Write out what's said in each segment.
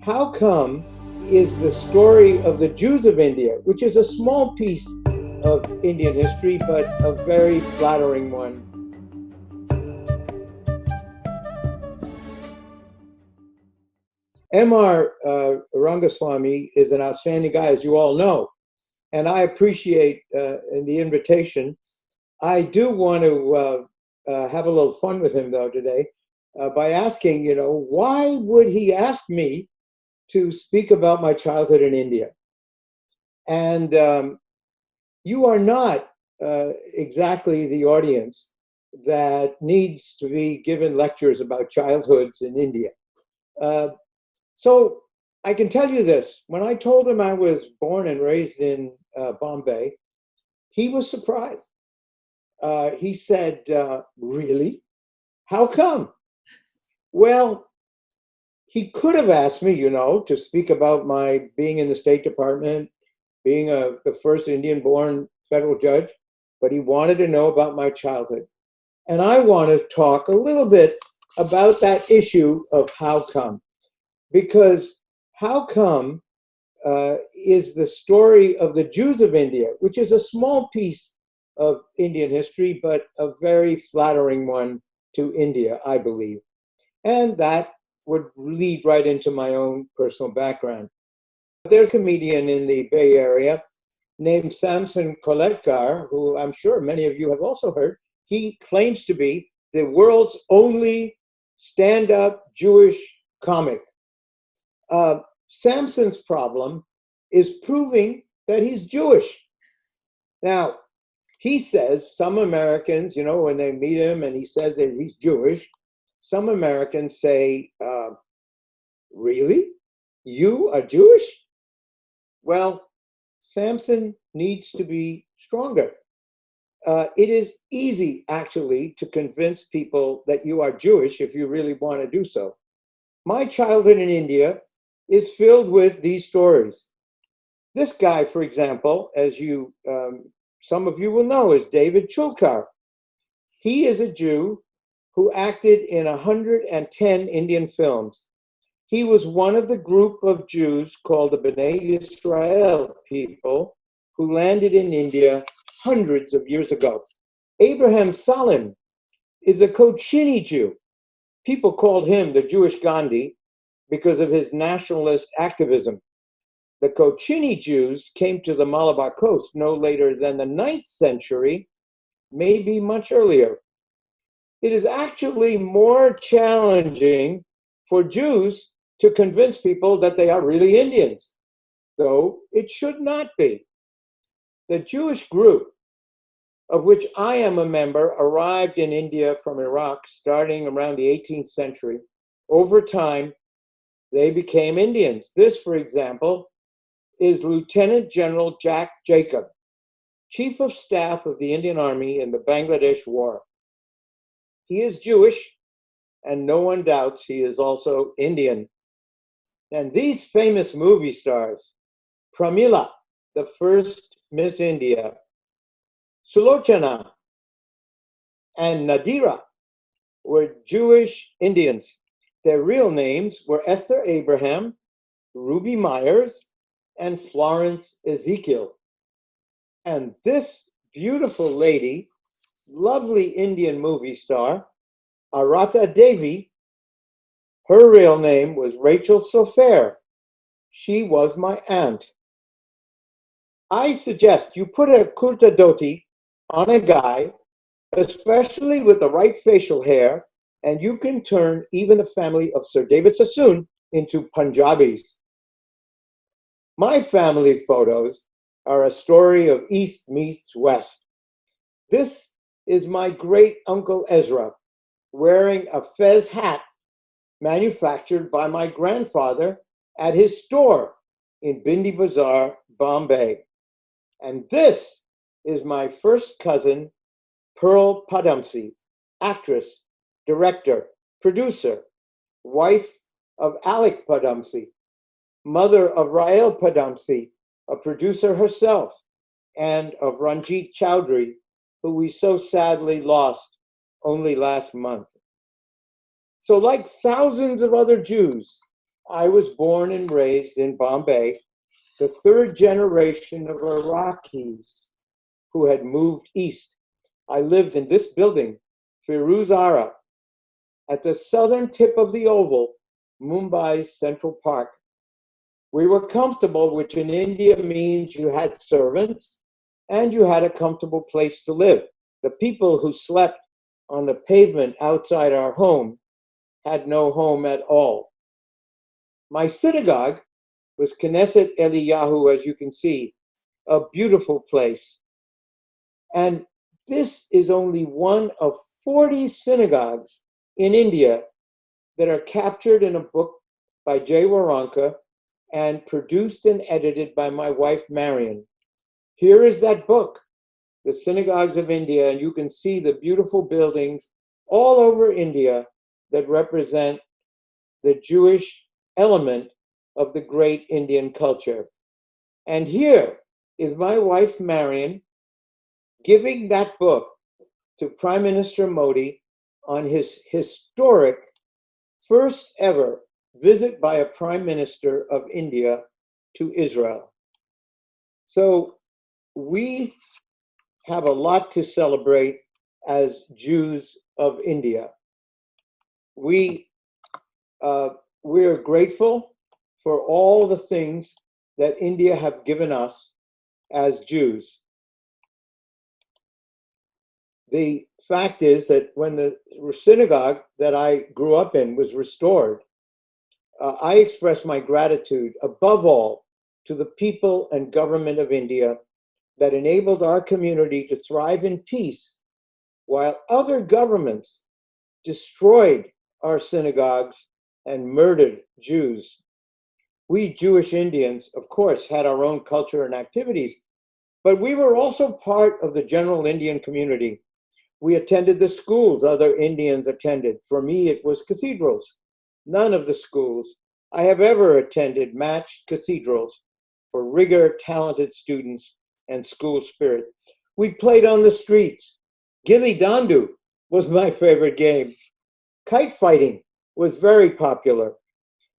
How Come is the story of the Jews of India, which is a small piece of Indian history, but a very flattering one. M.R. Rangaswamy is an outstanding guy, as you all know, and I appreciate the invitation. I do want to have a little fun with him, though, today by asking, why would he ask me to speak about my childhood in India? And you are not exactly the audience that needs to be given lectures about childhoods in India. So I can tell you this, when I told him I was born and raised in Bombay, he was surprised. He said, really? How come? Well, he could have asked me, to speak about my being in the State Department, being the first Indian-born federal judge, but he wanted to know about my childhood. And I want to talk a little bit about that issue of how come. Because how come is the story of the Jews of India, which is a small piece of Indian history, but a very flattering one to India, I believe. And that would lead right into my own personal background. There's a comedian in the Bay Area named Samson Koletkar, who I'm sure many of you have also heard. He claims to be the world's only stand-up Jewish comic. Samson's problem is proving that he's Jewish. Now, he says some Americans, when they meet him and he says that he's Jewish, some Americans say, really? You are Jewish? Well, Samson needs to be stronger. It is easy, actually, to convince people that you are Jewish if you really want to do so. My childhood in India is filled with these stories. This guy, for example, as some of you will know, is David Shultz. He is a Jew who acted in 110 Indian films. He was one of the group of Jews called the Bnei Israel people who landed in India hundreds of years ago. Abraham Salim is a Kochini Jew. People called him the Jewish Gandhi because of his nationalist activism. The Kochini Jews came to the Malabar coast no later than the 9th century, maybe much earlier. It is actually more challenging for Jews to convince people that they are really Indians, though it should not be. The Jewish group, of which I am a member, arrived in India from Iraq starting around the 18th century. Over time, they became Indians. This, for example, is Lieutenant General Jack Jacob, Chief of Staff of the Indian Army in the Bangladesh War. He is Jewish, and no one doubts he is also Indian. And these famous movie stars, Pramila, the first Miss India, Sulochana, and Nadira were Jewish Indians. Their real names were Esther Abraham, Ruby Myers, and Florence Ezekiel. And this beautiful lady, lovely Indian movie star, Arata Devi, her real name was Rachel Sofair. She was my aunt. I suggest you put a kurta dhoti on a guy, especially with the right facial hair, and you can turn even the family of Sir David Sassoon into Punjabis. My family photos are a story of East meets West. This is my great uncle Ezra wearing a fez hat manufactured by my grandfather at his store in Bindi Bazaar, Bombay. And this is my first cousin, Pearl Padamsee, actress, director, producer, wife of Alec Padamsee, mother of Rael Padamsee, a producer herself, and of Ranjit Chowdhury, who we so sadly lost only last month. So like thousands of other Jews, I was born and raised in Bombay, the third generation of Iraqis who had moved east. I lived in this building, Firuz Ara, at the southern tip of the Oval, Mumbai's Central Park. We were comfortable, which in India means you had servants and you had a comfortable place to live. The people who slept on the pavement outside our home had no home at all. My synagogue was Knesset Eliyahu, as you can see, a beautiful place. And this is only one of 40 synagogues in India that are captured in a book by Jay Waronker and produced and edited by my wife, Marion. Here is that book, The Synagogues of India, and you can see the beautiful buildings all over India that represent the Jewish element of the great Indian culture. And here is my wife, Marion, giving that book to Prime Minister Modi on his historic first ever visit by a Prime Minister of India to Israel. So we have a lot to celebrate as Jews of India. We're grateful for all the things that India have given us as Jews. The fact is that when the synagogue that I grew up in was restored, I expressed my gratitude above all to the people and government of India that enabled our community to thrive in peace while other governments destroyed our synagogues and murdered Jews. We Jewish Indians, of course, had our own culture and activities, but we were also part of the general Indian community. We attended the schools other Indians attended. For me, it was cathedrals. None of the schools I have ever attended matched cathedrals for rigor, talented students, and school spirit. We played on the streets. Gilli Dandu was my favorite game. Kite fighting was very popular.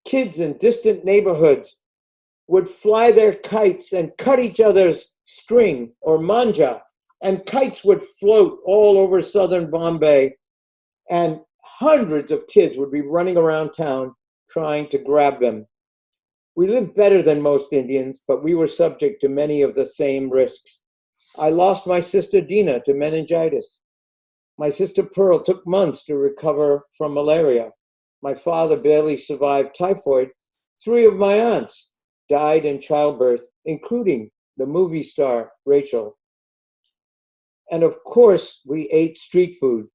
Kids in distant neighborhoods would fly their kites and cut each other's string or manja, and kites would float all over southern Bombay, and hundreds of kids would be running around town trying to grab them. We lived better than most Indians, but we were subject to many of the same risks. I lost my sister Dina to meningitis. My sister Pearl took months to recover from malaria. My father barely survived typhoid. 3 of my aunts died in childbirth, including the movie star Rachel. And of course, we ate street food,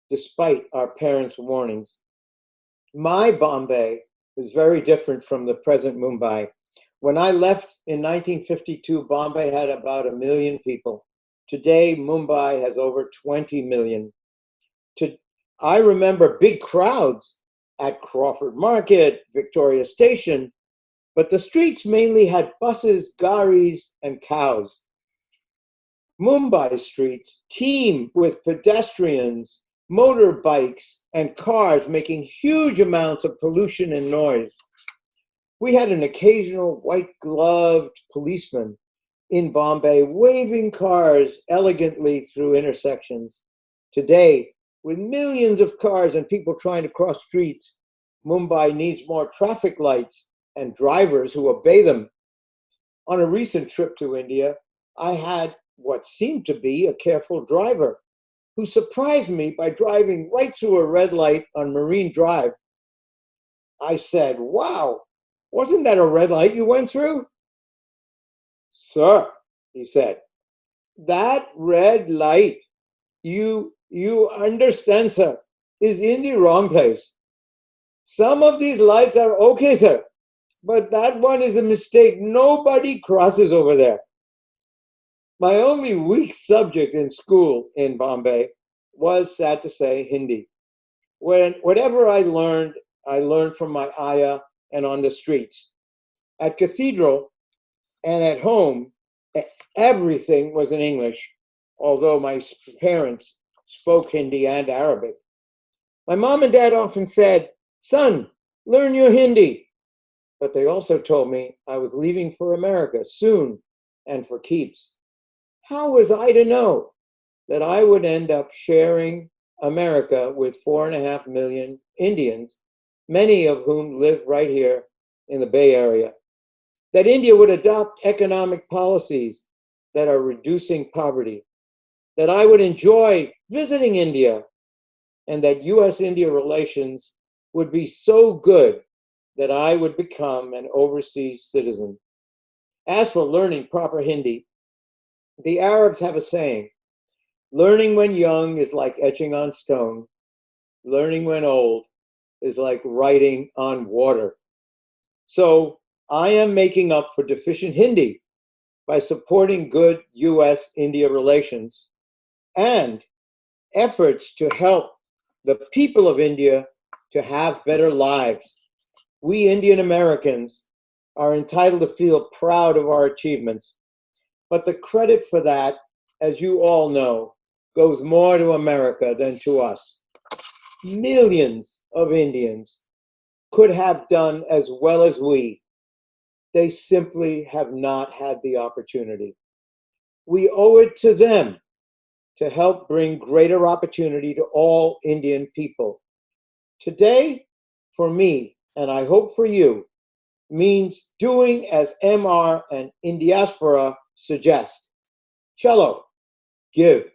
despite our parents' warnings. My Bombay is very different from the present Mumbai. When I left in 1952, Bombay had about 1 million people. Today, Mumbai has over 20 million. I remember big crowds at Crawford Market, Victoria Station, but the streets mainly had buses, garis, and cows. Mumbai streets teem with pedestrians, motorbikes, and cars making huge amounts of pollution and noise. We had an occasional white-gloved policeman in Bombay waving cars elegantly through intersections. Today, with millions of cars and people trying to cross streets, Mumbai needs more traffic lights and drivers who obey them. On a recent trip to India, I had what seemed to be a careful driver who surprised me by driving right through a red light on Marine Drive. I said, "Wow, wasn't that a red light you went through?" "Sir," he said, "that red light, you understand, sir, is in the wrong place. Some of these lights are okay, sir, but that one is a mistake. Nobody crosses over there." My only weak subject in school in Bombay was, sad to say, Hindi. Whatever I learned from my ayah and on the streets. At cathedral and at home, everything was in English, although my parents spoke Hindi and Arabic. My mom and dad often said, "Son, learn your Hindi. but they also told me I was leaving for America soon and for keeps. How was I to know that I would end up sharing America with 4.5 million Indians, many of whom live right here in the Bay Area? That India would adopt economic policies that are reducing poverty, that I would enjoy visiting India, and that US-India relations would be so good that I would become an overseas citizen. As for learning proper Hindi, the Arabs have a saying, learning when young is like etching on stone, learning when old is like writing on water. So I am making up for deficient Hindi by supporting good US-India relations and efforts to help the people of India to have better lives. We Indian Americans are entitled to feel proud of our achievements, but the credit for that, as you all know, goes more to America than to us. Millions of Indians could have done as well as we. They simply have not had the opportunity. We owe it to them to help bring greater opportunity to all Indian people. Today, for me, and I hope for you, means doing as MR and Indiaspora suggest. Cello, give.